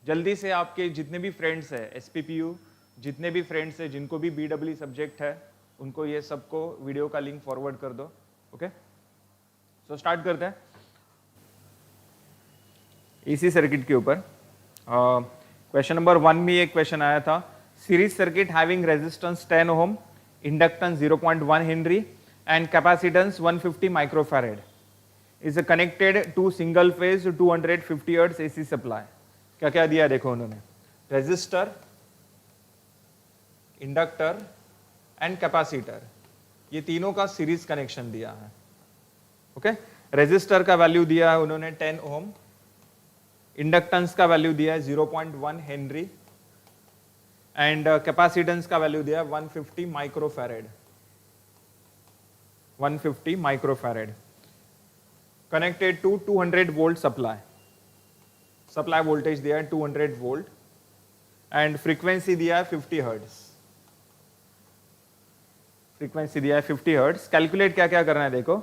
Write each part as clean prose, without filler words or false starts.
जल्दी से आपके जितने भी फ्रेंड्स हैं SPPU, जितने भी फ्रेंड्स हैं जिनको भी BW सब्जेक्ट है, उनको ये सबको वीडियो का लिंक फॉरवर्ड कर दो। ओके, सो स्टार्ट करते हैं AC सर्किट के ऊपर। क्वेश्चन नंबर 1 में एक क्वेश्चन आया था, series circuit having resistance 10 ohm, inductance 0.1 henry and capacitance 150 microfarad is connected to single phase 250 hertz AC supply. क्या क्या दिया देखो उन्होंने, रेजिस्टर, इंडक्टर एंड कैपेसिटर, ये तीनों का सीरीज कनेक्शन दिया है। ओके, रेजिस्टर का वैल्यू दिया है उन्होंने 10 ओम, इंडक्टेंस का वैल्यू दिया है 0.1 हेनरी एंड कैपेसिटेंस का वैल्यू दिया है 150 microfarad. 150 microfarad connected to 200 volt supply, supply voltage दिया है 200 वोल्ट एंड फ्रीक्वेंसी दिया है 50 हर्ट्ज। फ्रीक्वेंसी दिया है 50 हर्ट्ज। कैलकुलेट क्या क्या करना है देखो,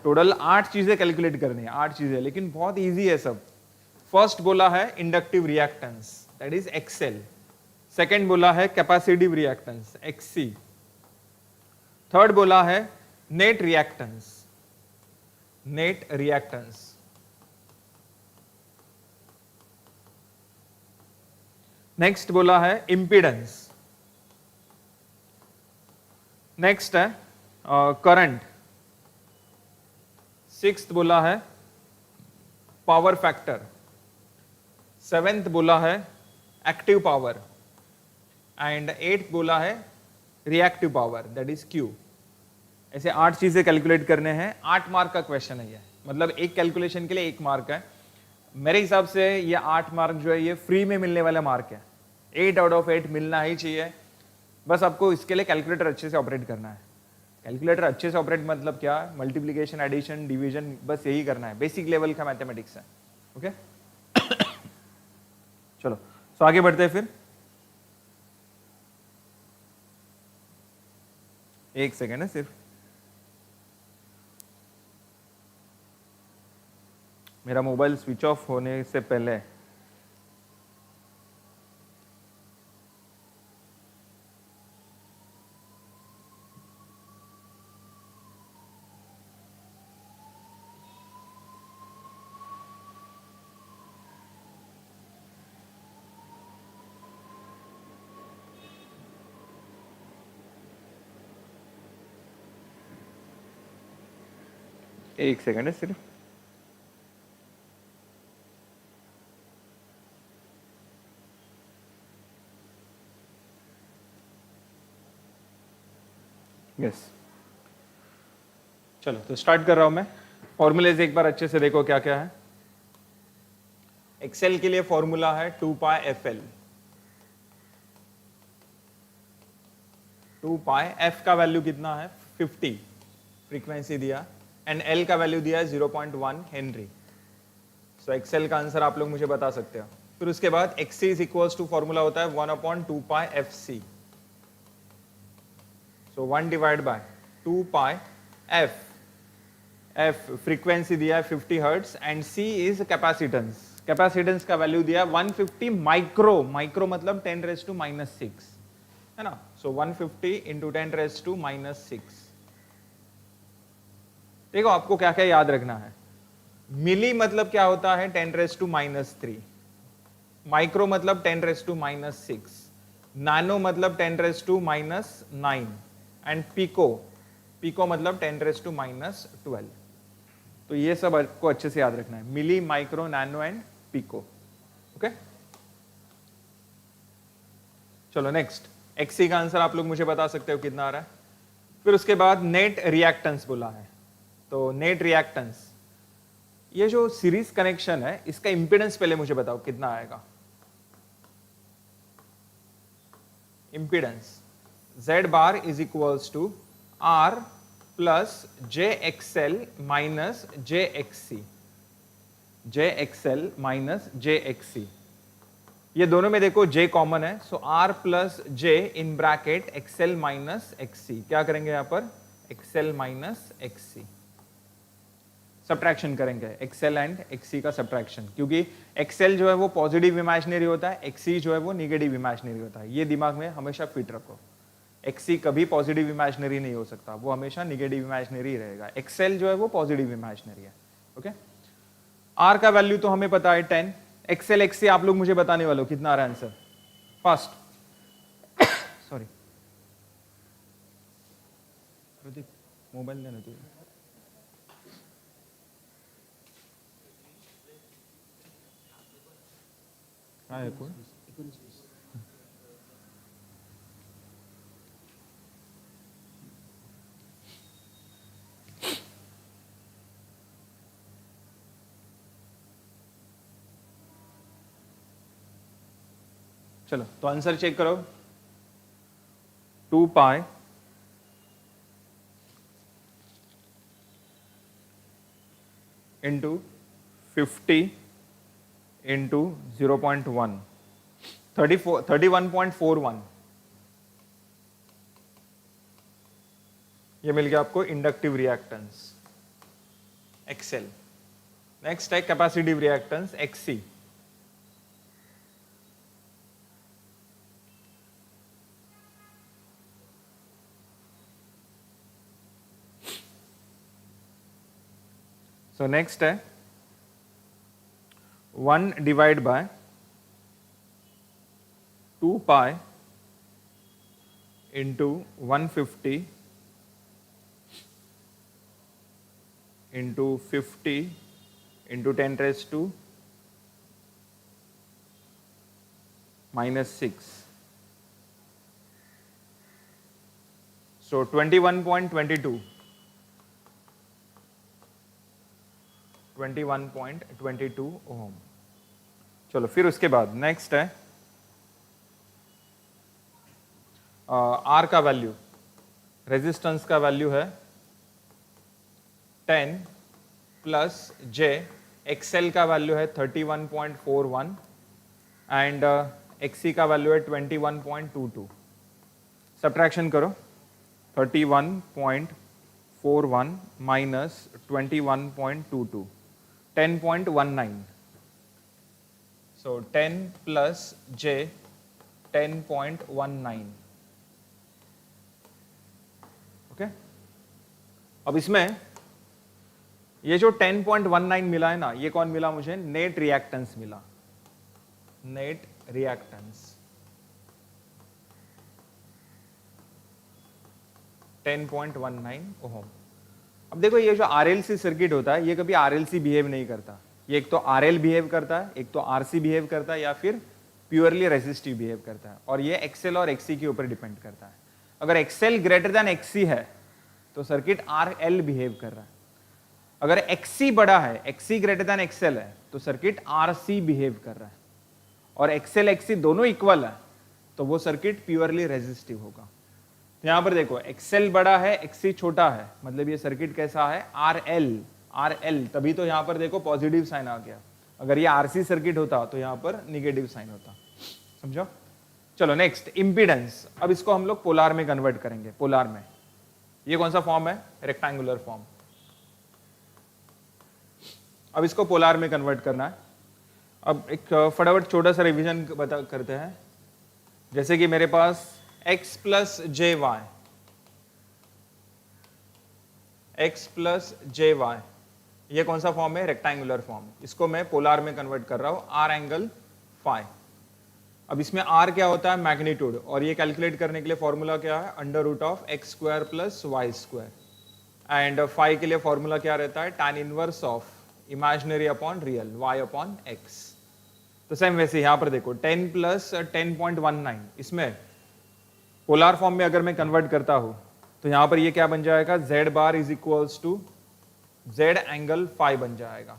टोटल 8 चीजें कैलकुलेट करनी है, 8 चीजें, लेकिन बहुत इजी है सब। फर्स्ट बोला है inductive reactance, that is XL। Second बोला है कैपेसिटिव रिएक्टेंस, XC। थर्ड बोला है net reactance, net reactance. Next बोला है इंपीडेंस। नेक्स्ट है करंट। सिक्स्थ बोला है पावर फैक्टर। सेवेंथ बोला है एक्टिव पावर एंड एट्थ बोला है reactive power, that is Q। ऐसे 8 चीजें कैलकुलेट करने हैं। 8 मार्क का क्वेश्चन है ये, मतलब एक कैलकुलेशन के लिए 1 मार्क है। मेरे हिसाब से ये 8 मार्क जो है ये फ्री में मिलने वाला मार्क है, 8 आउट ऑफ 8 मिलना ही चाहिए। बस आपको इसके लिए कैलकुलेटर अच्छे से ऑपरेट करना है। कैलकुलेटर अच्छे से ऑपरेट मतलब क्या, मल्टीप्लिकेशन, एडिशन, डिवीजन, बस यही करना है, बेसिक लेवल का मैथमेटिक्स है। ओके चलो, सो आगे बढ़ते हैं फिर। एक सेकेंड है सिर्फ, मेरा मोबाइल स्विच ऑफ होने से पहले एक सेकेंड है सिर्फ। यस, चलो तो स्टार्ट कर रहा हूं मैं। फॉर्मूलेज एक बार अच्छे से देखो क्या क्या है। एक्सेल के लिए फॉर्मूला है 2πfl। 2π, f का वैल्यू कितना है 50, फ्रीक्वेंसी दिया, एंड l का वैल्यू दिया है 0.1 हेनरी। सो एक्सेल का आंसर आप लोग मुझे बता सकते हो। फिर उसके बाद xc is equals to formula होता है 1/2πfc। So 1 divide by 2πf, f frequency दिया है 50 hertz and c is capacitance. Capacitance का वैल्यू दिया 150 माइक्रो, माइक्रो मतलब 10⁻⁻⁶ है ना। So 150 into 10⁻⁻⁶। देखो आपको क्या क्या याद रखना है। मिली मतलब क्या होता है 10⁻⁻3, माइक्रो मतलब 10⁻⁻6, नैनो मतलब 10⁻⁻9 एंड पिको, पिको मतलब 10⁻⁻12। तो ये सब आपको अच्छे से याद रखना है, milli, micro, nano and pico. Okay चलो नेक्स्ट, XC का आंसर आप लोग मुझे बता सकते हो कितना आ रहा है। फिर उसके बाद नेट रिएक्टेंस बोला है। तो नेट रिएक्टेंस, ये जो सीरीज कनेक्शन है इसका इंपीडेंस पहले मुझे बताओ कितना आएगा। Impedance Z bar is equals to R plus JXL minus JXC, JXL minus JXC। ये दोनों में देखो J कॉमन है, so R plus J in bracket XL minus XC। क्या करेंगे यहां पर, XL माइनस XC। सब्ट्रैक्शन करेंगे एक्सएल एंड एक्सी का सब्ट्रैक्शन, क्योंकि एक्सएल जो है वो पॉजिटिव इमेजिनरी होता है, एक्सी जो है वो निगेटिव इमेजिनरी होता है। ये दिमाग में हमेशा फिट रखो, एक्सी कभी पॉजिटिव इमेजिनरी नहीं हो सकता, वो हमेशा निगेटिव इमेजिनरी रहेगा। एक्सएल जो है वो पॉजिटिव इमेजिनरी है। ओके, आर का वैल्यू तो हमें पता है 10। एक्सएल एक्सी आप लोग मुझे बताने वाले हो कितना आ रहा है answer fast. Sorry Pradeep, mobile देना तुझे। काय है कोण? चलो तो आंसर चेक करो, 2 पाई इंटू 50 इंटू 0.1, 31.41, ये मिल गया आपको इंडक्टिव रिएक्टेंस एक्सएल। नेक्स्ट है capacitive reactance XC. So next है 1 divide by 2 pi into 150 into 50 into 10⁻⁻⁶. So 21.22. 21.22 ohm. चलो फिर उसके बाद नेक्स्ट है आर का वैल्यू, रेजिस्टेंस का वैल्यू है 10 प्लस जे, एक्सएल का वैल्यू है 31.41 एंड एक्सी का वैल्यू है 21.22। सब्ट्रैक्शन करो, 31.41 minus 21.22, 10.19. So 10 plus J, 10.19. Okay, अब इसमें ये जो 10.19 मिला है ना, ये कौन मिला मुझे? नेट रिएक्टेंस मिला, नेट रिएक्टेंस 10.19 ओम। अब देखो ये जो आरएलसी सर्किट होता है ये कभी आरएलसी बिहेव नहीं करता, ये एक तो आरएल बिहेव करता है, एक तो आरसी बिहेव करता है, या फिर प्योरली रेजिस्टिव बिहेव करता है, और ये एक्सएल और एक्सी के ऊपर डिपेंड करता है। अगर एक्सएल ग्रेटर देन एक्सी है तो सर्किट आरएल बिहेव कर रहा है, अगर एक्सी बड़ा है, एक्सी ग्रेटर देन एक्सएल है तो सर्किट आरसी बिहेव कर रहा है, और एक्सएल एक्सी दोनों इक्वल है तो वो सर्किट प्योरली रेजिस्टिव होगा। तो यहां पर देखो एक्सएल बड़ा है, एक्सी छोटा है, मतलब ये सर्किट कैसा है? आरएल, आरएल, तभी तो यहां पर देखो पॉजिटिव साइन आ गया। अगर ये आरसी सर्किट होता तो यहां पर निगेटिव साइन होता, समझो। चलो नेक्स्ट इंपीडेंस, अब इसको हम लोग पोलार में कन्वर्ट करेंगे। पोलार में ये कौन सा फॉर्म है? Rectangular form. अब इसको पोलार में कन्वर्ट करना है। अब एक फटाफट छोटा सा रिवीजन बता करते हैं। जैसे कि मेरे पास x प्लस जे वाई, एक्स प्लस जे वाई, ये कौन सा फॉर्म है? Rectangular form. इसको मैं पोलार में कन्वर्ट कर रहा हूं, आर एंगल फाई। अब इसमें आर क्या होता है? मैग्नीट्यूड, और ये कैलकुलेट करने के लिए फॉर्मूला क्या है? Under root of X square plus Y square, and phi के लिए फॉर्मूला क्या रहता है? Tan inverse of imaginary upon real, Y upon X. तो सेम वैसे यहां पर देखो 10 प्लस 10.19, इसमें पोलार फॉर्म में अगर मैं कन्वर्ट करता हूं तो यहां पर ये क्या बन जाएगा? z bar is equals to z angle phi बन जाएगा।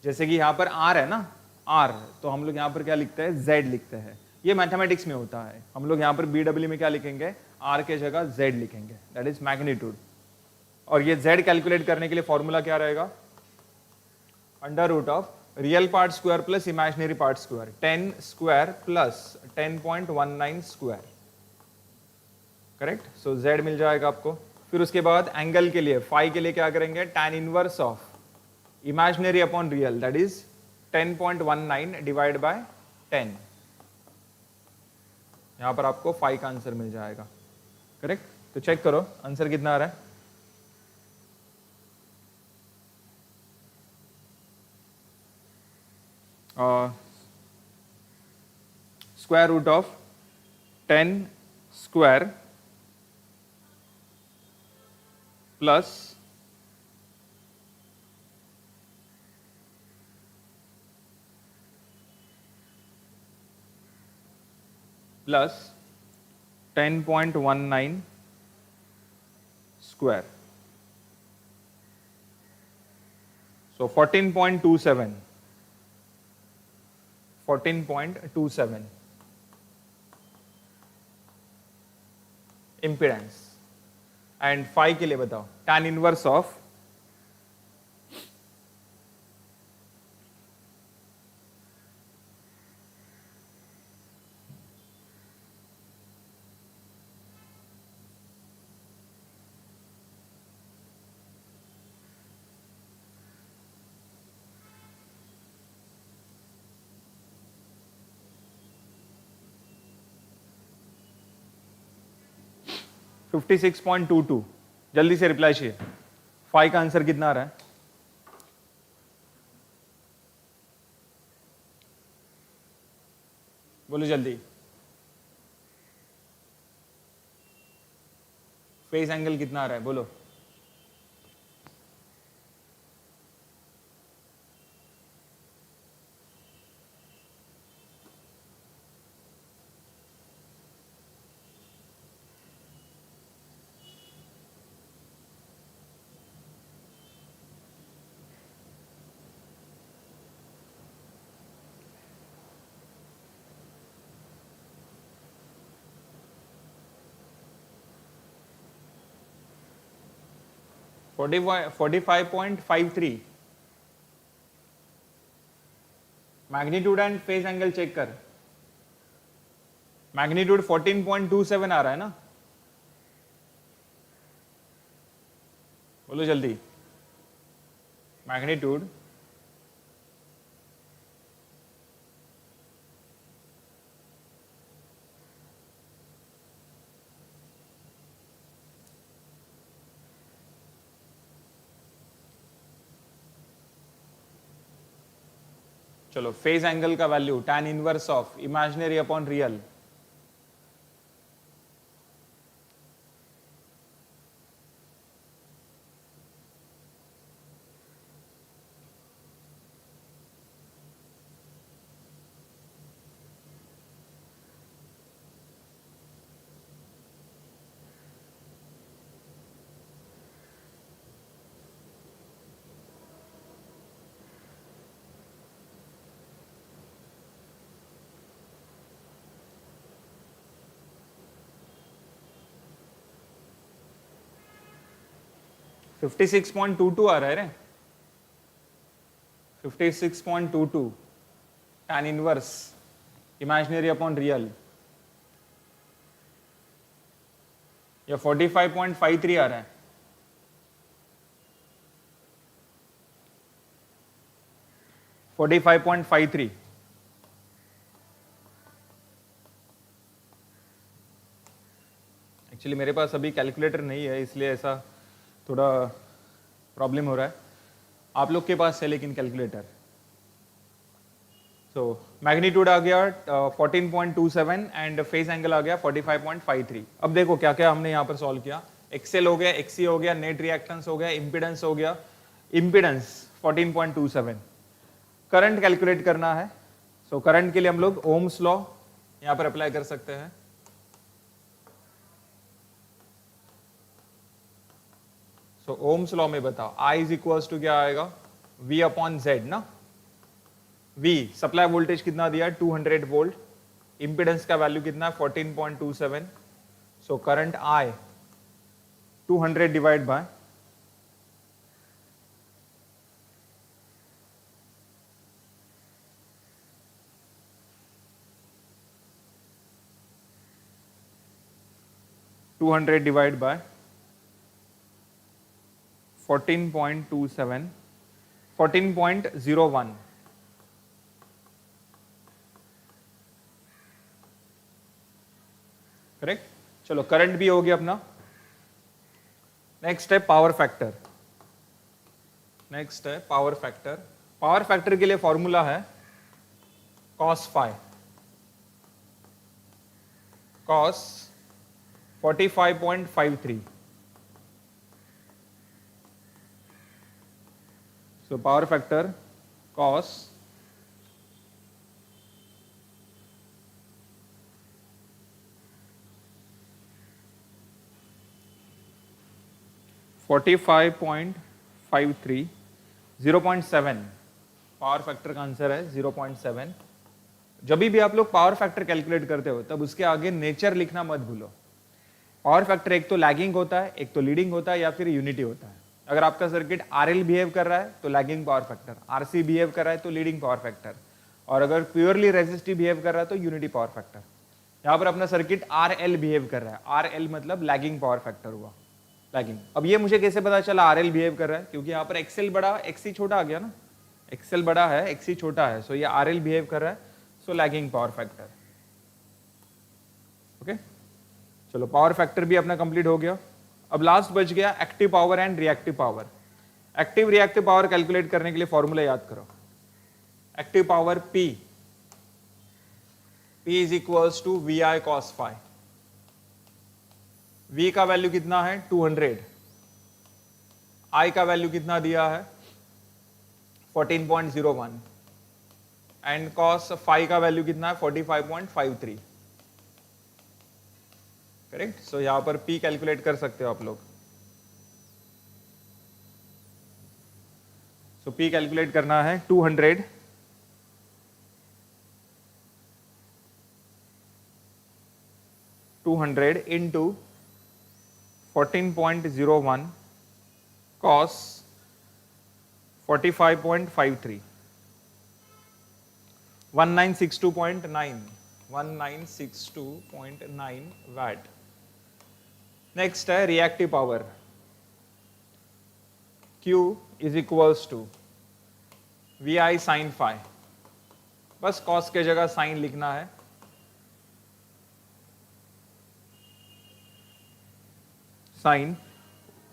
जैसे कि यहां पर r है ना, r, तो हम लोग यहां पर क्या लिखते हैं? z लिखते हैं। ये मैथमेटिक्स में होता है, हम लोग यहां पर BW में क्या लिखेंगे? r के जगह z लिखेंगे, दैट इज मैग्नीट्यूड। और ये z कैलकुलेट करने के लिए फॉर्मूला क्या रहेगा? Under root of real part square plus imaginary part square, 10 square plus 10.19 square, correct. So z मिल जाएगा आपको। फिर उसके बाद एंगल के लिए, फाई के लिए क्या करेंगे? Tan inverse of imaginary upon real, that is 10.19 divide by 10। यहां पर आपको 5 का आंसर मिल जाएगा, करेक्ट। तो चेक करो आंसर कितना आ रहा है। Square root of 10 square plus plus 10.19 square, so 14.27 impedance. And 5 के लिए बताओ tan इनवर्स ऑफ 56.22। जल्दी से रिप्लाई चाहिए। 5 का आंसर कितना आ रहा है? बोलो जल्दी। फेस एंगल कितना आ रहा है बोलो। Forty 45.53। Magnitude and phase angle check कर। मैग्नीट्यूड 14.27 आ रहा है ना, बोलो जल्दी। मैग्नीट्यूड चलो फेस एंगल का value tan inverse of imaginary upon real. Fifty 56.22 आ रहा है रे। 56.22 tan inverse imaginary upon real, या 45.53 आ रहा है। फोर्टी 45.53। एक्चुअली मेरे पास अभी कैलकुलेटर नहीं है इसलिए ऐसा थोड़ा प्रॉब्लम हो रहा है। आप लोग के पास है लेकिन कैलकुलेटर। सो मैग्नीट्यूड आ गया 14.27 एंड फेस एंगल आ गया 45.53। अब देखो क्या क्या हमने यहाँ पर सॉल्व किया। एक्सेल हो गया, एक्सी हो गया, नेट रिएक्टेंस हो गया, इम्पीडेंस हो गया। इम्पीडेंस 14.27। करंट कैलकुलेट करना है। सो करंट के लिए हम लोग ओम्स लॉ यहाँ पर अप्लाई कर सकते हैं। सो ओम्स लॉ में बताओ I इज इक्वल्स टू क्या आएगा, V अपॉन Z ना। V सप्लाई वोल्टेज कितना दिया है 200 वोल्ट, इंपिडेंस का वैल्यू कितना है 14.27। So current I 200 divide by 200 divided by 14.27 14.01। Correct. चलो करंट भी हो गया अपना। नेक्स्ट है पावर फैक्टर। नेक्स्ट है पावर फैक्टर। पावर फैक्टर के लिए फॉर्मूला है cos phi, cos 45.53। so power factor cos 45.53, 0.7 power factor का आंसर है 0.7। जब भी आप लोग पावर फैक्टर कैलकुलेट करते हो तब उसके आगे नेचर लिखना मत भूलो। पावर फैक्टर एक तो लैगिंग होता है, एक तो लीडिंग होता है, या फिर यूनिटी होता है। अगर आपका सर्किट आरएल बिहेव कर रहा है तो lagging power factor, RC behave कर रहा है तो लीडिंग पावर फैक्टर, और अगर प्योरली रेजिस्टिव बिहेव कर रहा है तो यूनिटी पावर फैक्टर। यहां पर अपना सर्किट आरएल बिहेव कर रहा है, आरएल मतलब लैगिंग पावर फैक्टर हुआ, लैगिंग। अब ये मुझे कैसे पता चला आरएल बिहेव कर रहा है? क्योंकि यहाँ पर एक्सएल बड़ा एक्सी छोटा आ गया ना, एक्सएल बड़ा है एक्सी छोटा है, सो ये आरएल बिहेव कर रहा है, so lagging power factor. Okay, चलो पावर फैक्टर भी अपना कंप्लीट हो गया। अब लास्ट बच गया active power and reactive power. Active reactive power calculate करने के लिए फॉर्मूला याद करो। Active power P is equals to V I cos phi. V का वैल्यू कितना है 200, I का वैल्यू कितना दिया है 14.01, एंड कॉस फाई का वैल्यू कितना है 45.53। करेक्ट। सो यहां पर P कैलकुलेट कर सकते हो आप लोग। सो P कैलकुलेट करना है 200 इंटू 14.01 cos 45.53, 1962.9 वाट। नेक्स्ट है reactive power. Q is equals to V I sine phi. बस कॉस के जगह साइन लिखना है। Sine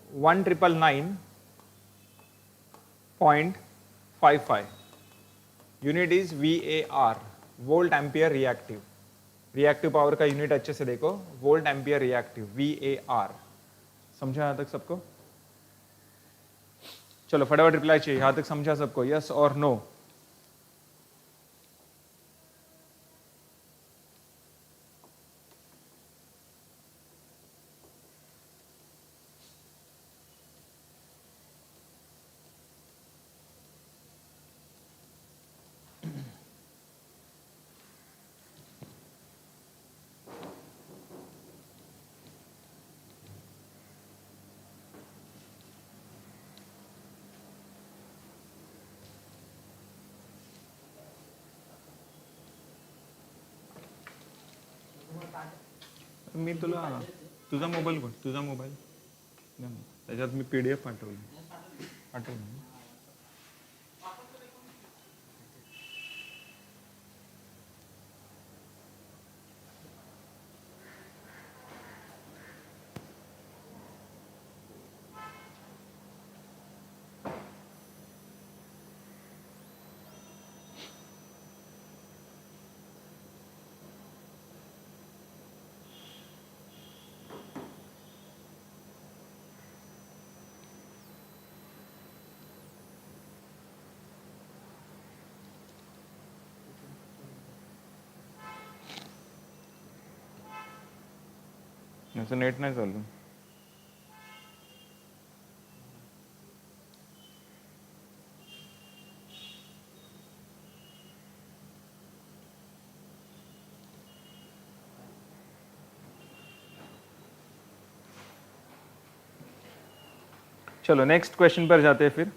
1999.55, unit is VAR, volt ampere reactive. Reactive power का यूनिट अच्छे से देखो, वोल्ट एम्पियर रिएक्टिव, VAR। समझा यहां तक सबको? चलो फटाफट रिप्लाई चाहिए। यहां तक समझा सबको? यस और नो? मी तुला तुझा मोबाईल कोण? तुझा मोबाईल त्याच्यात मी PDF पाठवली पाठवली। याचं नेट नाही चालू। चलो नेक्स्ट क्वेश्चन पर जाते हैं फिर।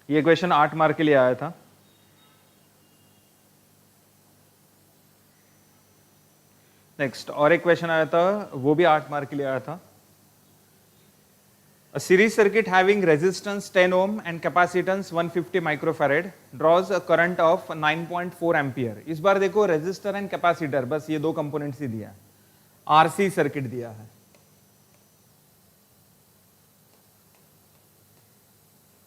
ये क्वेश्चन 8 मार्क के लिए आया था। नेक्स्ट और एक क्वेश्चन आया था, वो भी 8 मार्क के लिए आया था। A series circuit having resistance 10 ohm and capacitance 150 microfarad draws a current of 9.4 ampere। इस बार देखो रेजिस्टर एंड कैपेसिटर, बस ये दो कंपोनेंट्स ही दिया है, आरसी सर्किट दिया है।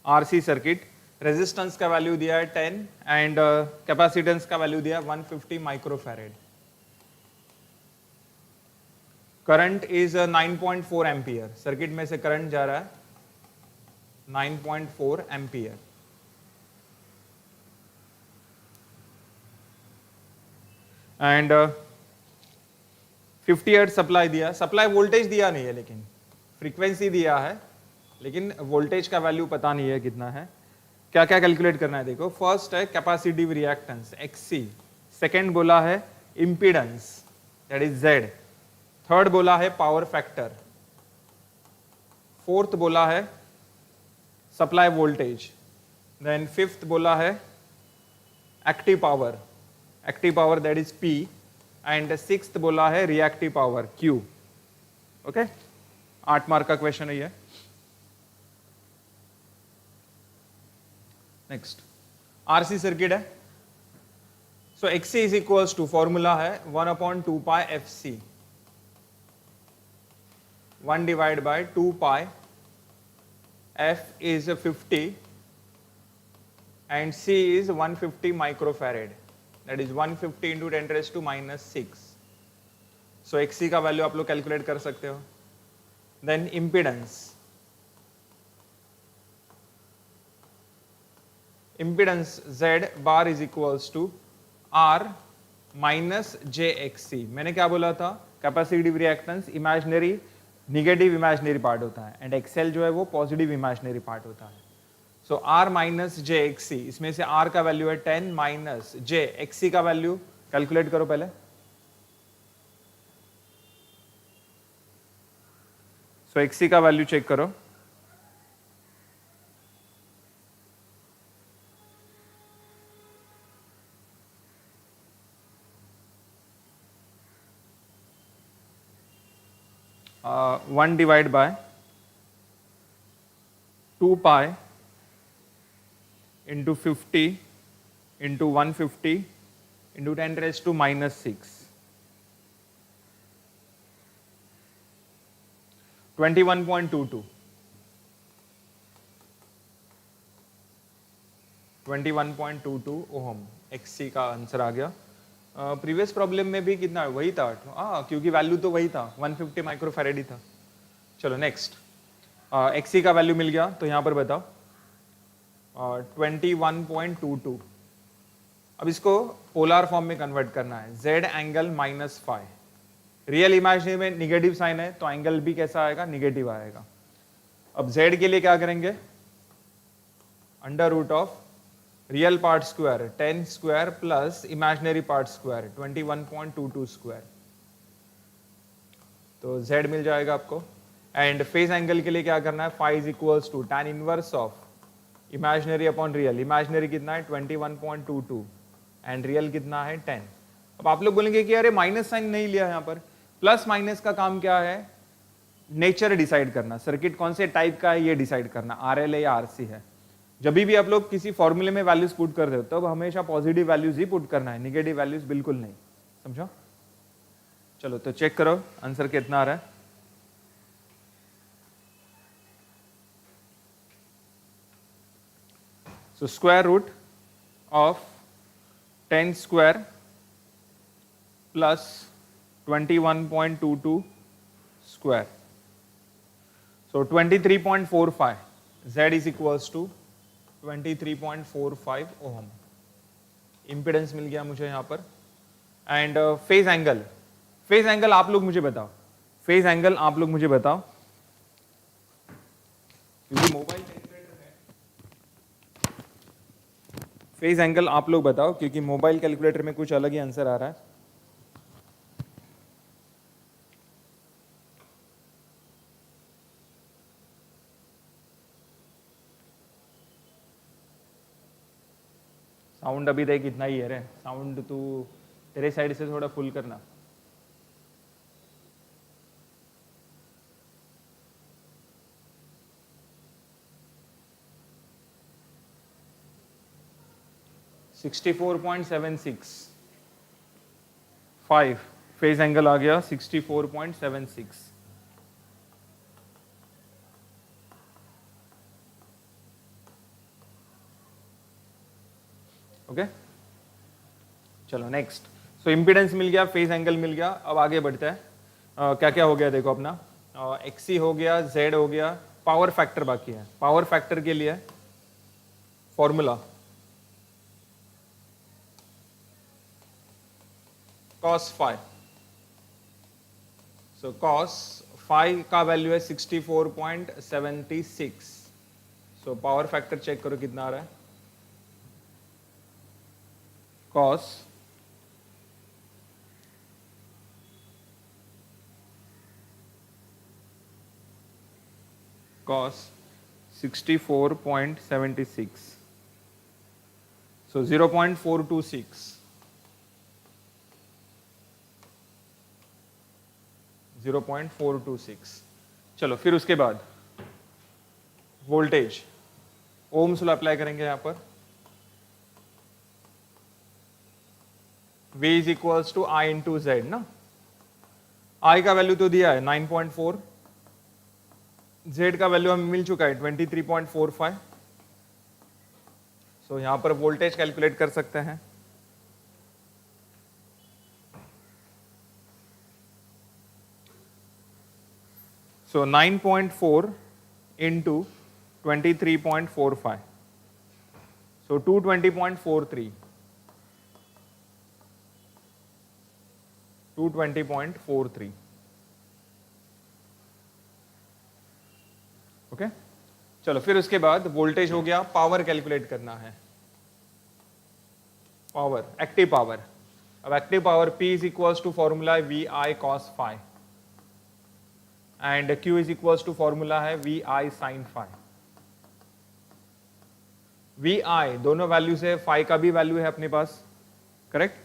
आरसी सर्किट, रेजिस्टेंस का वैल्यू दिया है 10 एंड कैपेसिटेंस का वैल्यू दिया है 150 microfarad. Current is 9.4 ampere, circuit में से करंट जा रहा है 9.4 एम्पियर। एंड 50 हर्ट्ज सप्लाई दिया, सप्लाई वोल्टेज दिया नहीं है लेकिन फ्रीक्वेंसी दिया है, लेकिन वोल्टेज का वैल्यू पता नहीं है कितना है। क्या क्या कैलकुलेट करना है देखो, फर्स्ट है कैपेसिटिव रिएक्टेंस XC, सेकंड बोला है impedance that is Z, third बोला है पावर फैक्टर, फोर्थ बोला है सप्लाई वोल्टेज, देन फिफ्थ बोला है active power that is P, and sixth बोला है reactive power Q। Okay, 8 mark का क्वेश्चन है ये। नेक्स्ट आरसी सर्किट है, so XC is equals to, formula है 1/2 pi FC, 1 divide by 2 pi, F is 50 and C is 150 microfarad, that is 150 into 10 raised to minus 6। so XC का value आप लोग calculate कर सकते हो। Then impedance Z bar is equals to R minus JXC। मैंने क्या बोला था, capacitive reactance imaginary, negative imaginary part होता है, एंड XL जो है वो पॉजिटिव इमेजिनरी पार्ट होता है। सो R माइनस JXC, इसमें से R का वैल्यू है 10 माइनस JXC का वैल्यू कैलकुलेट करो पहले। सो XC का वैल्यू चेक करो, uh, 1 divided by 2 pi into 50 into 150 into 10 raised to minus 6, 21.22 Om XC का आंसर आ गया। प्रीवियस प्रॉब्लम में भी कितना वही था, क्योंकि वैल्यू तो वही था 150 माइक्रोफैरेड ही था। चलो नेक्स्ट, XC का वैल्यू मिल गया, तो यहां पर बताओ 21.22। अब इसको पोलर फॉर्म में कन्वर्ट करना है, Z angle minus five, real इमेजिनरी में निगेटिव साइन है तो एंगल भी कैसा आएगा, निगेटिव आएगा। अब Z के लिए क्या करेंगे, under root of real part square 10 square plus imaginary part square 21.22 square, तो Z मिल जाएगा आपको। एंड फेस एंगल के लिए क्या करना है, phi is equals to tan inverse of imaginary upon real, imaginary कितना है 21.22 एंड रियल कितना है 10। अब आप लोग बोलेंगे कि अरे माइनस साइन नहीं लिया यहाँ पर, प्लस माइनस का काम क्या है, नेचर डिसाइड करना, सर्किट कौन से टाइप का है ये डिसाइड करना, RL है या RC है। जब भी आप लोग किसी फॉर्मूले में वैल्यूज पुट कर रहे हो तब हमेशा पॉजिटिव वैल्यूज ही पुट करना है, निगेटिव वैल्यूज बिल्कुल नहीं, समझो। चलो तो चेक करो आंसर कितना आ रहा है। So square root of 10 square plus 21.22 square, so 23.45, Z is equals to 23.45 ohm. Impedance मिल गया मुझे यहां पर। And phase angle, phase angle आप लोग मुझे बताओ, फेज एंगल आप लोग मुझे बताओ, क्योंकि मोबाइल कैलकुलेटर में फेज एंगल आप लोग बताओ, क्योंकि मोबाइल कैलकुलेटर में कुछ अलग ही आंसर आ रहा है। साउंड अभी तक इतना ही है रे, साउंड तू तेरे साइड से थोड़ा फुल करना। 64.76, 5 फेज एंगल आ गया 64.76। ओके, चलो नेक्स्ट। सो इम्पीडेंस मिल गया, फेज एंगल मिल गया, अब आगे बढ़ते हैं। क्या क्या हो गया देखो अपना, XC हो गया, Z हो गया, पावर फैक्टर बाकी है। पावर फैक्टर के लिए फॉर्मूला cos phi। सो cos phi का वैल्यू है 64.76। सो पावर फैक्टर चेक करो कितना आ रहा है। cos 64.76, so 0.426, 0.426। चलो फिर उसके बाद वोल्टेज, ओम्स लॉ अप्लाई करेंगे यहां पर। V is equals to I into Z ना, I का वैल्यू तो दिया है 9.4, Z का वैल्यू हमें मिल चुका है 23.45। सो यहां पर वोल्टेज कैलकुलेट कर सकते हैं। सो 9.4 इंटू 23.45, सो 220.43, 220.43। ओके, चलो फिर उसके बाद वोल्टेज हो गया, पावर कैलकुलेट करना है। Power, active power. अब active power P is equals to formula है VI cos phi and Q is equals to formula है VI sin phi। VI दोनों वैल्यू से, phi का भी वैल्यू है अपने पास, करेक्ट।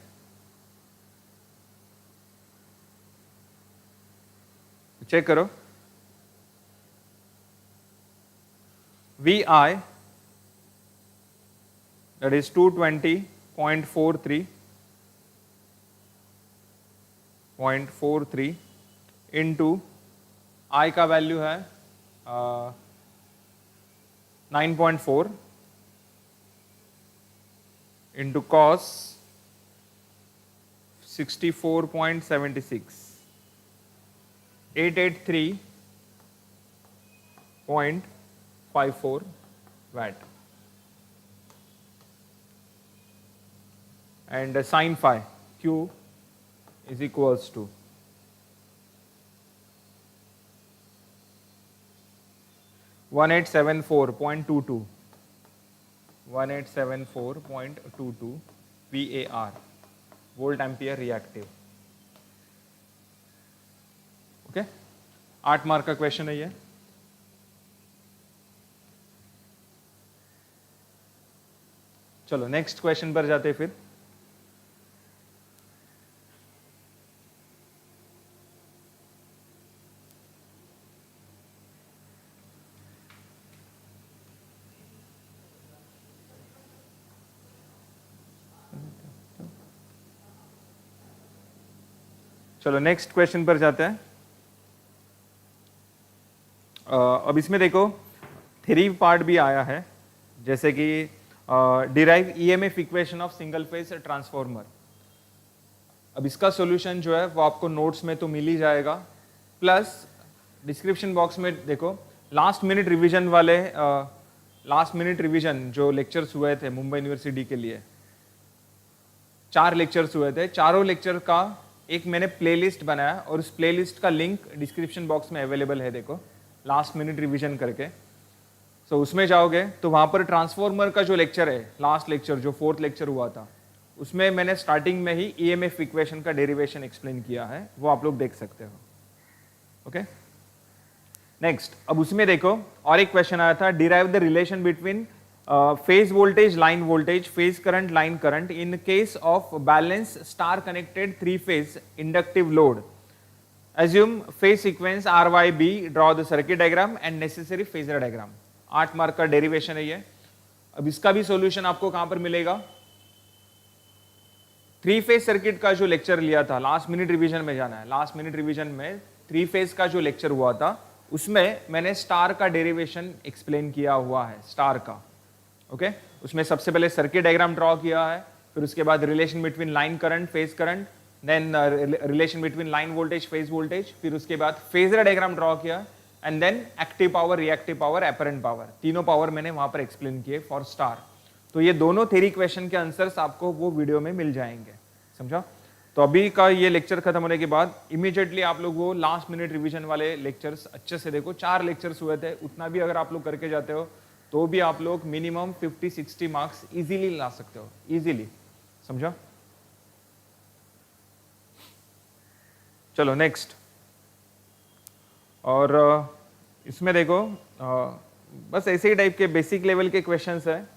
चेक करो, VI that is 220.43 into I का वैल्यू है 9.4 into cos 64.76, 883.54 watt and sin phi Q is equals to 1874.22, 1874.22 VAR, volt ampere reactive. Okay, 8 mark का क्वेश्चन है ये। चलो नेक्स्ट क्वेश्चन पर जाते हैं फिर। चलो नेक्स्ट क्वेश्चन पर जाते हैं। अब इसमें देखो थ्री पार्ट भी आया है, जैसे कि derive EMF equation of single phase transformer. अब इसका सॉल्यूशन जो है वो आपको नोट्स में तो मिल ही जाएगा, प्लस डिस्क्रिप्शन बॉक्स में देखो लास्ट मिनट रिवीजन वाले लास्ट मिनट रिवीजन जो लेक्चर्स हुए थे मुंबई यूनिवर्सिटी के लिए, 4 लेक्चर्स हुए थे, चारों लेक्चर का एक मैंने प्लेलिस्ट बनाया और उस प्लेलिस्ट का लिंक डिस्क्रिप्शन बॉक्स में अवेलेबल है। देखो लास्ट मिनट रिवीजन करके, सो उसमें जाओगे तो वहां पर ट्रांसफॉर्मर का जो लेक्चर है, लास्ट लेक्चर जो 4th लेक्चर हुआ था, उसमें मैंने स्टार्टिंग में ही ईएमएफ इक्वेशन का डेरिवेशन एक्सप्लेन किया है, वो आप लोग देख सकते हो। ओके, नेक्स्ट अब उसमें देखो और एक क्वेश्चन आया था, derive the relation between phase voltage, line voltage, phase current, line current in case of balance star connected 3-phase inductive load. Assume phase sequence RYB, draw the circuit diagram and necessary phasor diagram. 8 mark का derivation है ये। अब इसका भी solution आपको कहां पर मिलेगा? थ्री फेज सर्किट का जो लेक्चर लिया था, लास्ट मिनट रिवीजन में जाना है, लास्ट मिनट रिवीजन में थ्री फेज का जो लेक्चर हुआ था उसमें मैंने स्टार का डेरिवेशन एक्सप्लेन किया हुआ है, स्टार का। ओके उसमें सबसे पहले सर्किट डायग्राम ड्रॉ किया है, फिर उसके बाद relation between line current phase current, then relation between line voltage phase voltage, फिर उसके बाद फेजर डायग्राम ड्रॉ किया, and then active power, reactive power, apparent power, तीनों पावर मैंने वहां पर एक्सप्लेन किए फॉर स्टार। तो ये दोनों थ्योरी क्वेश्चन के आंसर्स आपको वो वीडियो में मिल जाएंगे, समझा। तो अभी का ये लेक्चर खत्म होने के बाद इमीडिएटली आप लोग वो लास्ट मिनट रिवीजन वाले लेक्चर्स अच्छे से देखो, 4 लेक्चर्स हुए थे, उतना भी अगर आप लोग करके जाते हो तो भी आप लोग मिनिमम 50-60 मार्क्स इजीली ला सकते हो, इजीली, समझा। चलो नेक्स्ट, और इसमें देखो बस ऐसे ही टाइप के बेसिक लेवल के क्वेश्चंस है।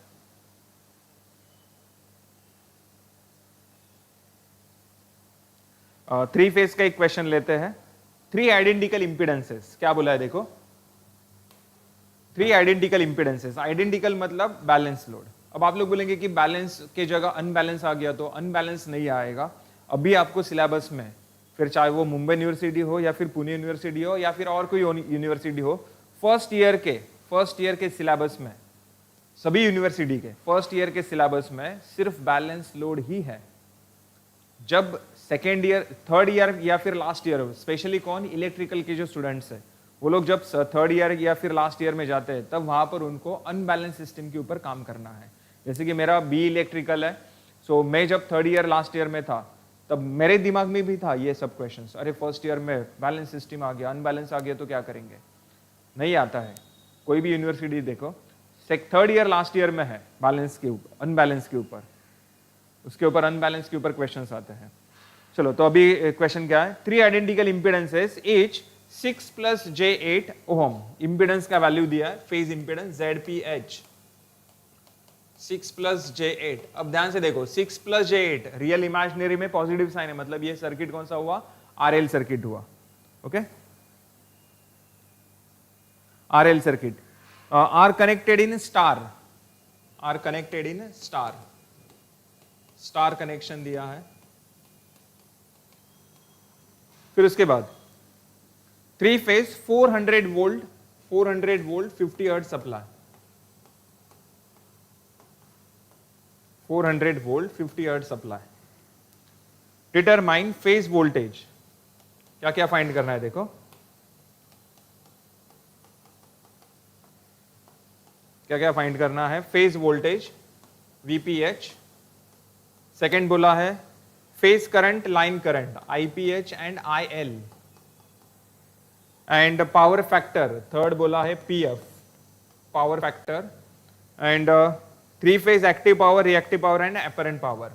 थ्री फेज का एक क्वेश्चन लेते हैं। थ्री आइडेंटिकल इंपिडेंसेस, क्या बोला है देखो, थ्री आइडेंटिकल इंपिडेंसेस, आइडेंटिकल मतलब बैलेंस लोड। अब आप लोग बोलेंगे कि बैलेंस के जगह अनबैलेंस आ गया, तो अनबैलेंस नहीं आएगा अभी आपको सिलेबस में, फिर चाहे वो मुंबई यूनिवर्सिटी हो या फिर पुणे यूनिवर्सिटी हो या फिर और कोई यूनिवर्सिटी हो, फर्स्ट ईयर के सिलेबस में, सभी यूनिवर्सिटी के फर्स्ट ईयर के सिलेबस में सिर्फ बैलेंस लोड ही है। जब सेकेंड ईयर, थर्ड ईयर या फिर लास्ट ईयर हो, स्पेशली कौन, इलेक्ट्रिकल के जो स्टूडेंट्स है, वो लोग जब थर्ड ईयर या फिर लास्ट ईयर में जाते हैं तब वहां पर उनको अनबैलेंस सिस्टम के ऊपर काम करना है। जैसे कि मेरा बी इलेक्ट्रिकल है, सो मैं जब थर्ड ईयर लास्ट ईयर में था तब मेरे दिमाग में भी था ये सब क्वेश्चंस, अरे फर्स्ट ईयर में बैलेंस सिस्टम आ गया, अनबैलेंस आ गया तो क्या करेंगे, नहीं आता है। कोई भी यूनिवर्सिटी देखो, थर्ड ईयर लास्ट ईयर में है बैलेंस के ऊपर, अनबैलेंस के ऊपर, उसके ऊपर अनबैलेंस के ऊपर क्वेश्चंस आते हैं। चलो तो अभी क्वेश्चन क्या है, थ्री आइडेंटिकल इंपिडेंसेस एच 6 + j8 ओम, इंपिडेंस का वैल्यू दिया है, फेज इंपिडेंस ZPH 6 + j8। अब ध्यान से देखो, 6 + j8 रियल इमेजिनरी में पॉजिटिव साइन है, मतलब ये सर्किट कौन सा हुआ, RL सर्किट हुआ। Okay, RL circuit, are connected in star, are connected in star, star connection दिया है। फिर उसके बाद three phase 400 volt 50 hertz supply, 400 volt 50 hertz supply. Determine phase voltage, क्या क्या फाइंड करना है देखो, क्या क्या फाइंड करना है, फेज वोल्टेज VPH, सेकेंड बोला है phase current, line current IPH and IL, and power factor, third बोला है PF, power factor, and three phase active power, reactive power and apparent power,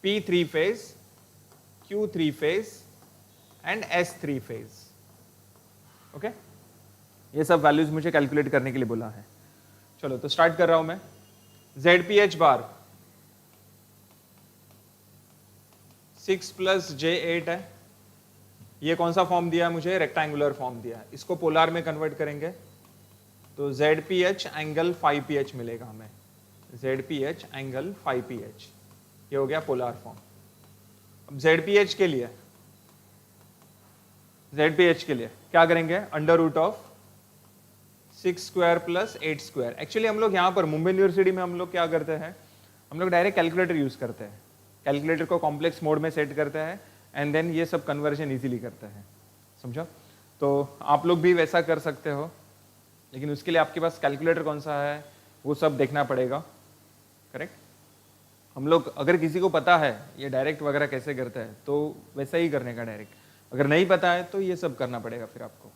P three phase, Q three phase and S three phase. Okay, ये सब values मुझे calculate करने के लिए बोला है। चलो तो स्टार्ट कर रहा हूं मैं। ZPH बार 6 + j8 है, ये कौन सा फॉर्म दिया है मुझे, रेक्टेंगुलर फॉर्म दिया है, इसको पोलर में कन्वर्ट करेंगे तो ZPH एंगल 5pH मिलेगा हमें, ZPH एंगल 5pH, ये हो गया पोलर फॉर्म। अब ZPH के लिए क्या करेंगे, √6² + 8²। एक्चुअली हम लोग यहाँ पर मुंबई यूनिवर्सिटी में हम लोग क्या करते हैं, हम लोग डायरेक्ट कैलकुलेटर यूज करते हैं, कैलकुलेटर को कॉम्प्लेक्स मोड में सेट करते हैं एंड देन ये सब कन्वर्जन इजीली करते हैं, समझो। तो आप लोग भी वैसा कर सकते हो, लेकिन उसके लिए आपके पास कैलकुलेटर कौन सा है वो सब देखना पड़ेगा, करेक्ट। हम लोग अगर किसी को पता है ये डायरेक्ट वगैरह कैसे करते हैं तो वैसा ही करने का डायरेक्ट, अगर नहीं पता है तो ये सब करना पड़ेगा फिर आपको,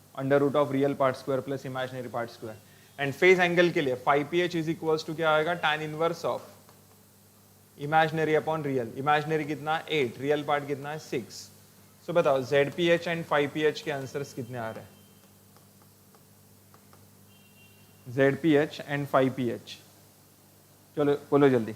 √of real part square plus imaginary part square. And phase angle के लिए 5pH इज इक्वल्स टू क्या आएगा, tan inverse of imaginary upon real, imaginary कितना 8, रियल पार्ट कितना है 6। सो बताओ ZPH एंड 5pH के आंसर्स कितने आ रहे हैं, ZPH एंड 5pH, चलो बोलो जल्दी।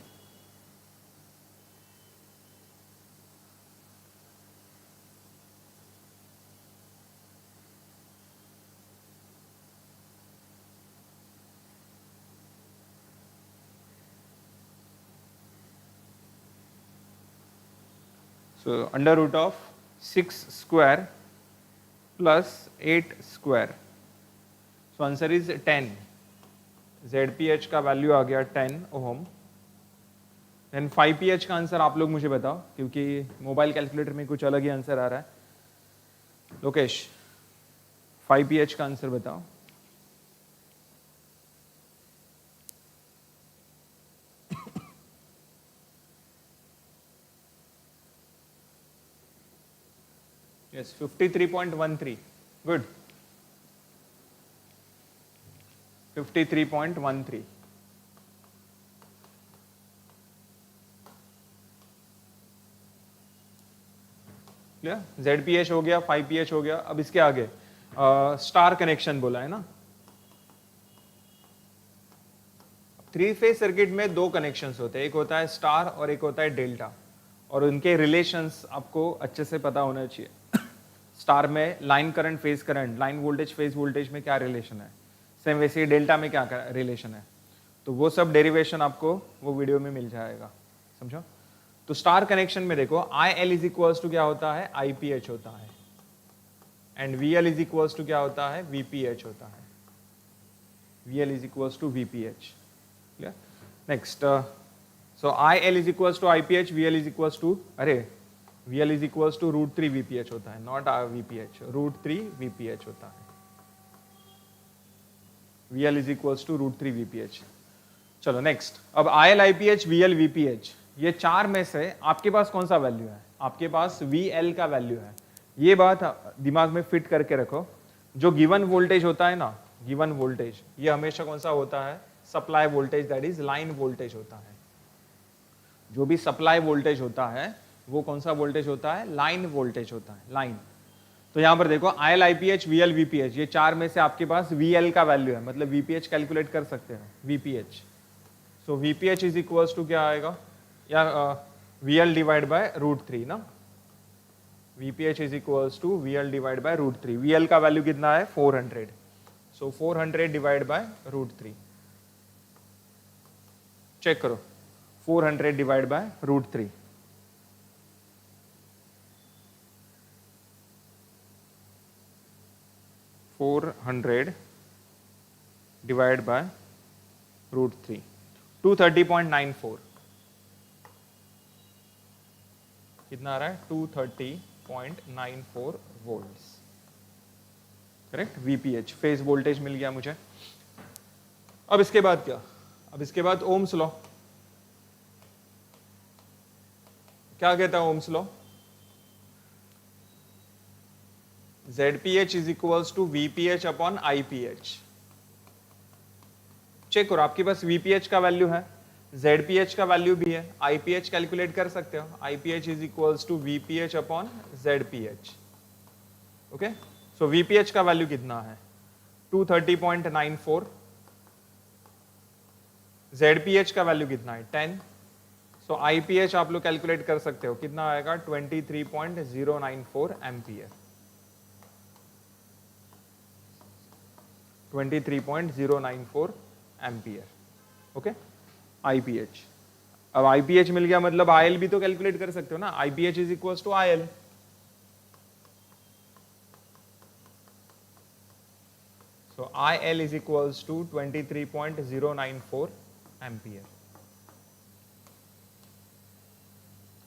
So under root of 6 square plus 8 square. So answer is 10. ZPH का वैल्यू आ गया 10 ओम. देन 5pH का आंसर आप लोग मुझे बताओ, क्योंकि मोबाइल कैलकुलेटर में कुछ अलग ही आंसर आ रहा है. लोकेश 5pH का आंसर बताओ. Yes, 53.13. Good. 53.13. क्लियर? ZPH हो गया, 5pH हो गया. अब इसके आगे स्टार कनेक्शन बोला है ना. 3 फेज सर्किट में 2 कनेक्शंस होते हैं, एक होता है स्टार और एक होता है डेल्टा, और उनके रिलेशंस आपको अच्छे से पता होना चाहिए. स्टार में line current, phase current, line voltage, phase voltage में क्या रिलेशन है, सेम वैसे ही डेल्टा में क्या रिलेशन है. तो वो सब डेरिवेशन आपको वो वीडियो में मिल जाएगा. समझो. तो स्टार कनेक्शन में देखो IL इज इक्वल्स टू क्या होता है, IPH होता है, and VL is equals to क्या होता है, VPH होता है. VL is equals to VPH. Clear? Next, so IL is equals to IPH, VL is equals to, अरे VL is equals to √3 VPH होता है, not VPH, √3 VPH होता है. VL is equals to √3 VPH. चलो next. अब IL, IPH, VL, VPH, ये चार में से आपके पास कौन सा वैल्यू है? आपके पास VL का वैल्यू है. ये बात दिमाग में फिट करके रखो. जो गिवन वोल्टेज होता है ना, गिवन वोल्टेज, ये हमेशा कौन सा होता है, supply voltage, that is line voltage होता है. जो भी सप्लाई वोल्टेज होता है वो कौन सा वोल्टेज होता है, लाइन वोल्टेज होता है, लाइन. तो यहां पर देखो IL, IPH, VL, VPH, ये चार में से आपके पास VL का वैल्यू है, मतलब VPH कैलकुलेट कर सकते हैं. VPH, so VPH is equals to क्या आएगा, या VL डिवाइड बाय √3 ना. VPH is equals to VL divide by √3. VL का वैल्यू कितना है, 400. सो 400 डिवाइड बाय √3. चेक करो, 400 डिवाइड बाय √3. Divide by √3, 230.94. कितना आ रहा है, 230.94 volts. Correct. VPH phase voltage मिल गया मुझे. अब इसके बाद क्या, अब इसके बाद ओम्स लॉ. क्या कहता है ohm's law, ZPH is equals to VPH upon IPH. Check करो, आपके पास VPH का वैल्यू है, ZPH का वैल्यू भी है, IPH कैलकुलेट कर सकते हो. IPH is equals to VPH upon ZPH. Okay. So VPH का वैल्यू कितना है, 230.94. ZPH का वैल्यू कितना है, 10. सो IPH आप लोग कैलकुलेट कर सकते हो, कितना आएगा, 23.094 एम्पियर. 23.094 एम्पियर. ओके. IPH. अब IPH मिल गया, मतलब IL भी तो कैलकुलेट कर सकते हो ना. IPH is equals to IL. So IL is equals to 23.094 ampere.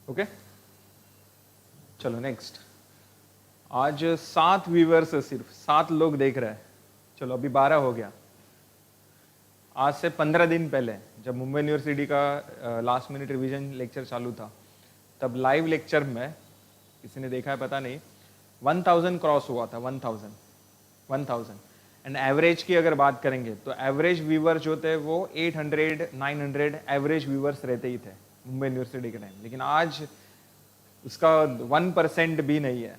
Okay. चलो नेक्स्ट. आज 7 व्यूअर्स, सिर्फ 7 लोग देख रहे हैं. चलो अभी 12 हो गया. आज से 15 दिन पहले जब मुंबई यूनिवर्सिटी का लास्ट मिनट रिवीजन लेक्चर चालू था, तब लाइव लेक्चर में, किसी ने देखा है पता नहीं, 1000 क्रॉस हुआ था. 1000. एंड एवरेज की अगर बात करेंगे तो एवरेज व्यूअर जो थे वो 800 900 एवरेज व्यूअर्स रहते ही थे मुंबई यूनिवर्सिटी के टाइम. लेकिन आज उसका 1% भी नहीं है.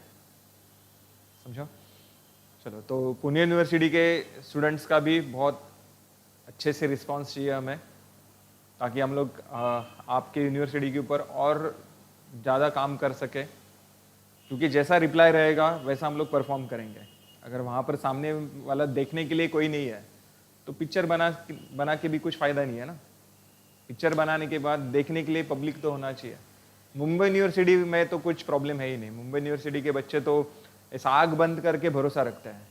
समझो. चलो, तो पुणे यूनिवर्सिटी के स्टूडेंट्स का भी बहुत अच्छे से रिस्पांस चाहिए हमें, ताकि हम लोग आपके यूनिवर्सिटी के ऊपर और ज़्यादा काम कर सके. क्योंकि जैसा रिप्लाई रहेगा वैसा हम लोग परफॉर्म करेंगे. अगर वहाँ पर सामने वाला देखने के लिए कोई नहीं है तो पिक्चर बना के भी कुछ फ़ायदा नहीं है ना. पिक्चर बनाने के बाद देखने के लिए पब्लिक तो होना चाहिए. मुंबई यूनिवर्सिटी में तो कुछ प्रॉब्लम है ही नहीं, मुंबई यूनिवर्सिटी के बच्चे तो ऐसा आग बंद करके भरोसा रखते हैं।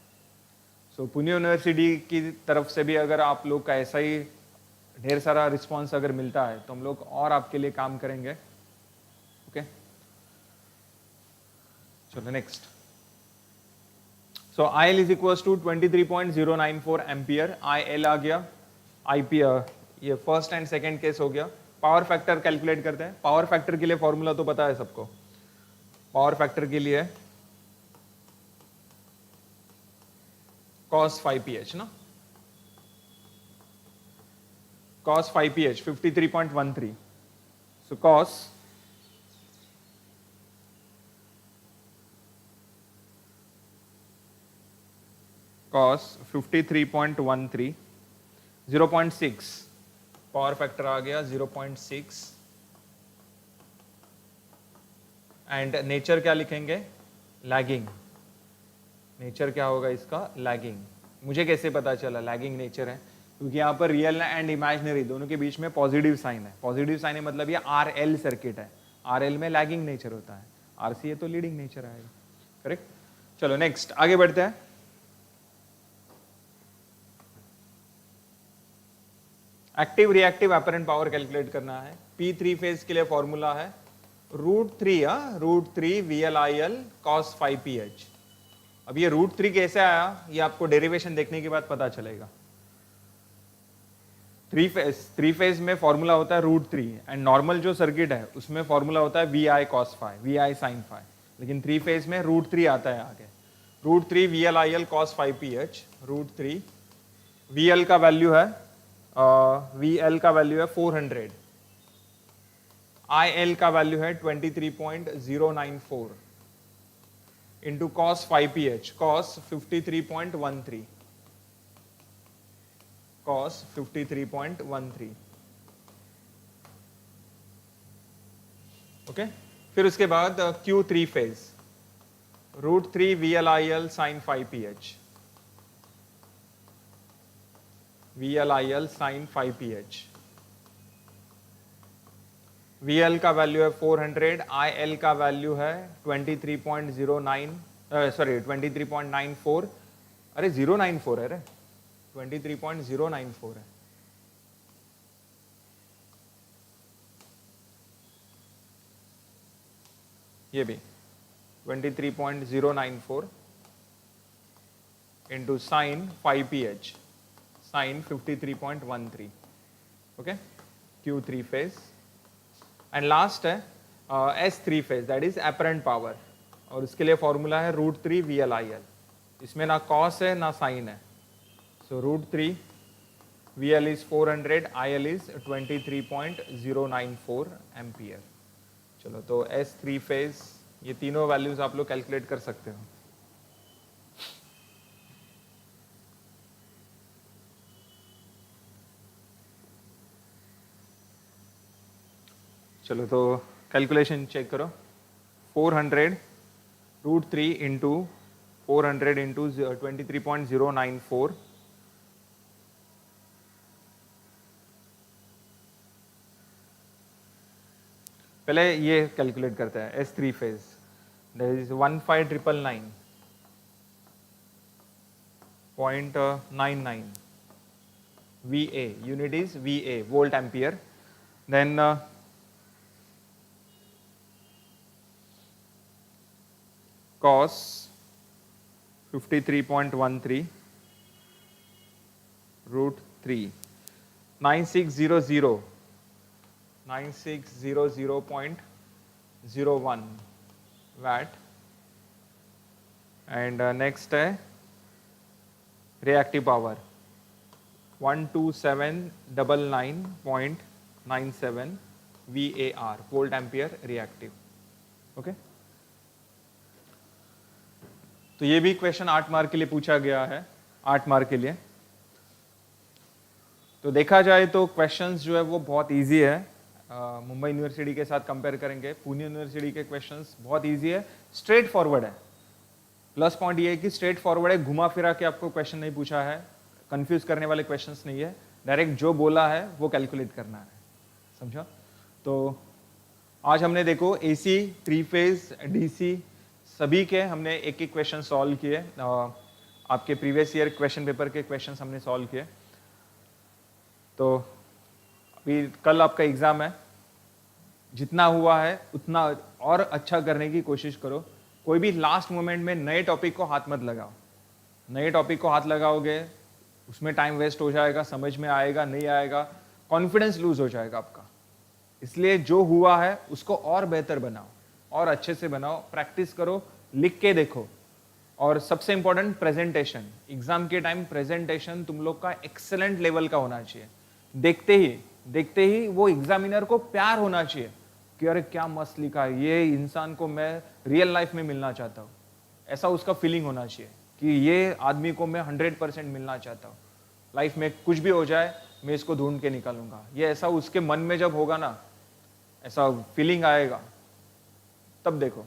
सो पुणे यूनिवर्सिटी की तरफ से भी अगर आप लोग का ऐसा ही ढेर सारा रिस्पांस अगर मिलता है तो हम लोग और आपके लिए काम करेंगे। ओके, चलो next. So IL is equal to 23.094 ampere, IL आ गया, IP ये फर्स्ट एंड सेकंड केस हो गया। पावर फैक्टर कैलकुलेट करते हैं। पावर फैक्टर के लिए फॉर्मूला तो पता है सबको, पावर फैक्टर के लिए cos 5ph ना, cos 5ph 53.13, so cos 53.13, 0.6 power factor आ गया 0.6, एंड नेचर क्या लिखेंगे, लैगिंग। नेचर क्या होगा इसका, लैगिंग। मुझे कैसे पता चला लैगिंग नेचर है, क्योंकि यहाँ पर रियल एंड इमेजिनरी दोनों के बीच में पॉजिटिव साइन है। पॉजिटिव साइन है मतलब ये RL सर्किट है, RL में लैगिंग नेचर होता है, RC है तो लीडिंग नेचर आएगा। करेक्ट। चलो नेक्स्ट आगे बढ़ते हैं। Active reactive apparent power calculate करना है। P3 फेज के लिए फॉर्मूला है √3 VLIL cos 5ph। अब ये √3 कैसे आया ये आपको डेरिवेशन देखने के बाद पता चलेगा। थ्री फेज में फॉर्मूला होता है √3 एंड नॉर्मल जो सर्किट है उसमें फॉर्मूला होता है VI cos phi, VI sin phi, लेकिन थ्री फेज में √3 आता है आगे। √3 VLIL cos 5ph, √3 VL का वैल्यू है VL का वैल्यू है 400, IL का वैल्यू है 23.094 into cos 5ph, cos 53.13, cos 53.13। Okay, फिर उसके बाद Q3 phase √3 VLIL sin 5ph, VLIL sin 5ph, VL का वैल्यू है 400, IL का वैल्यू है 23.94, अरे 094 है रे, 23.094 है। ये भी 23.094 into sine 5ph, sine 53.13। Okay, Q3 phase and last है S3 phase, that is apparent power, और उसके लिए फॉर्मूला है √3 VLIL। इसमें ना कॉस है ना साइन है, सो √3 VL is 400, IL is 23.094 ampere. चलो तो S3 फेज ये तीनों वैल्यूज आप लोग कैलकुलेट कर सकते हो। चलो तो कैलकुलेशन चेक करो। 400 √3 इंटू 400 इंटू 23.094, पहले ये कैलकुलेट करते हैं S3 phase, that is 15,999.99 VA, unit is VA, volt ampere, then cos 53.13 √3 9600.01 watt, and next है reactive power 12799.97 VAR, volt ampere reactive। Okay, तो ये भी क्वेश्चन 8 मार्क के लिए पूछा गया है, 8 मार्क के लिए। तो देखा जाए तो क्वेश्चंस जो है वो बहुत इजी है। मुंबई यूनिवर्सिटी के साथ कंपेयर करेंगे, पुणे यूनिवर्सिटी के क्वेश्चंस बहुत इजी है, स्ट्रेट फॉरवर्ड है। प्लस पॉइंट ये है कि स्ट्रेट फॉरवर्ड है, घुमा फिरा के आपको क्वेश्चन नहीं पूछा है, कंफ्यूज करने वाले क्वेश्चंस नहीं है, डायरेक्ट जो बोला है वो कैलकुलेट करना है, समझा। तो आज हमने देखो एसी, थ्री फेज, डीसी सभी के हमने एक एक क्वेश्चन सॉल्व किए। आपके प्रीवियस ईयर क्वेश्चन पेपर के क्वेश्चंस हमने सॉल्व किए। तो अभी कल आपका एग्जाम है, जितना हुआ है उतना और अच्छा करने की कोशिश करो। कोई भी लास्ट मोमेंट में नए टॉपिक को हाथ मत लगाओ। नए टॉपिक को हाथ लगाओगे उसमें टाइम वेस्ट हो जाएगा, समझ में आएगा नहीं आएगा, कॉन्फिडेंस लूज हो जाएगा आपका। इसलिए जो हुआ है उसको और बेहतर बनाओ और अच्छे से बनाओ, प्रैक्टिस करो, लिख के देखो। और सबसे इंपॉर्टेंट प्रेजेंटेशन, एग्जाम के टाइम प्रेजेंटेशन तुम लोग का एक्सेलेंट लेवल का होना चाहिए। देखते ही वो एग्जामिनर को प्यार होना चाहिए कि अरे क्या मस्त लिखा है, ये इंसान को मैं रियल लाइफ में मिलना चाहता हूँ। ऐसा उसका फीलिंग होना चाहिए कि ये आदमी को मैं 100% मिलना चाहता हूँ। लाइफ में कुछ भी हो जाए मैं इसको ढूंढ के निकालूंगा, ये ऐसा उसके मन में जब होगा ना, ऐसा फीलिंग आएगा, तब देखो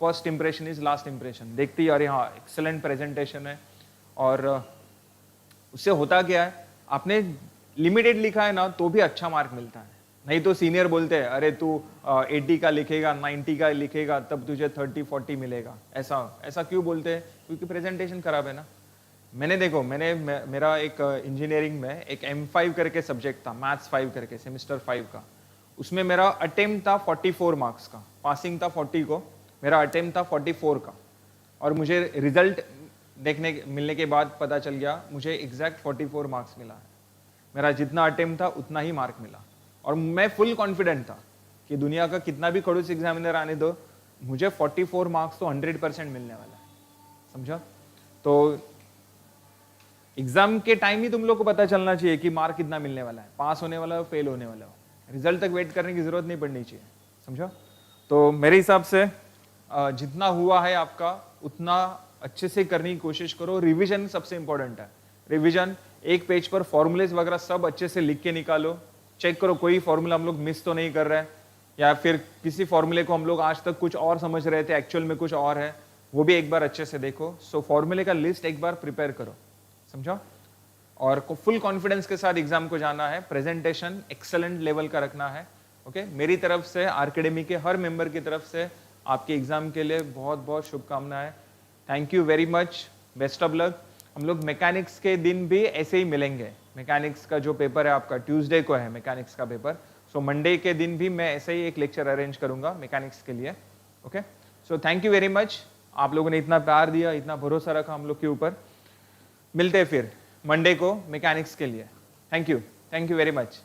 first impression is last impression. देखते ही अरे हाँ एक्सेलेंट प्रेजेंटेशन है। और उससे होता क्या है, आपने लिमिटेड लिखा है ना तो भी अच्छा मार्क मिलता है। नहीं तो सीनियर बोलते हैं अरे तू 80 का लिखेगा, 90 का लिखेगा तब तुझे 30-40 मिलेगा। ऐसा क्यों बोलते हैं? क्योंकि प्रेजेंटेशन खराब है ना। मेरा एक इंजीनियरिंग में एक M5 करके सब्जेक्ट था, मैथ्स 5 करके, सेमेस्टर 5 का। उसमें मेरा अटेम्प्ट था 44 मार्क्स का, पासिंग था 40 को, मेरा अटेम्प्ट था 44 का। और मुझे रिजल्ट मिलने के बाद पता चल गया मुझे एग्जैक्ट 44 मार्क्स मिला है। मेरा जितना अटेम्प्ट था उतना ही मार्क मिला। और मैं फुल कॉन्फिडेंट था कि दुनिया का कितना भी खड़ूस एग्जामिनर आने दो, मुझे 44 मार्क्स तो 100% मिलने वाला है। समझा? तो एग्जाम के टाइम ही तुम लोग को पता चलना चाहिए कि मार्क कितना मिलने वाला है, पास होने वाला हो, फेल होने वाला हो। रिजल्ट तक वेट करने की जरूरत नहीं पड़नी चाहिए। समझा? तो मेरे हिसाब से जितना हुआ है आपका उतना अच्छे से करने की कोशिश करो। रिवीजन सबसे इंपॉर्टेंट है। रिवीजन, एक पेज पर फॉर्मूलेज वगैरह सब अच्छे से लिख के निकालो। चेक करो कोई फॉर्मूला हम लोग मिस तो नहीं कर रहे हैं, या फिर किसी फॉर्मूले को हम लोग आज तक कुछ और समझ रहे थे, एक्चुअल में कुछ और है, वो भी एक बार अच्छे से देखो। सो फॉर्मूले का लिस्ट एक बार प्रिपेयर करो। समझा? और फुल कॉन्फिडेंस के साथ एग्जाम को जाना है। प्रेजेंटेशन एक्सेलेंट लेवल का रखना है। ओके, मेरी तरफ से, आरकेडमी के हर मेंबर की तरफ से आपके एग्जाम के लिए बहुत बहुत शुभकामनाएं। Thank you very much, best of luck. हम लोग मैकेनिक्स के दिन भी ऐसे ही मिलेंगे। मैकेनिक्स का जो पेपर है आपका ट्यूसडे को है मैकेनिक्स का पेपर। सो मंडे के दिन भी मैं ऐसे ही एक लेक्चर अरेंज करूंगा मैकेनिक्स के लिए। Okay, so thank you very much. आप लोगों ने इतना प्यार दिया, इतना भरोसा रखा हम लोग के ऊपर। मिलते हैं फिर मंडे को मैकेनिक्स के लिए। Thank you very much.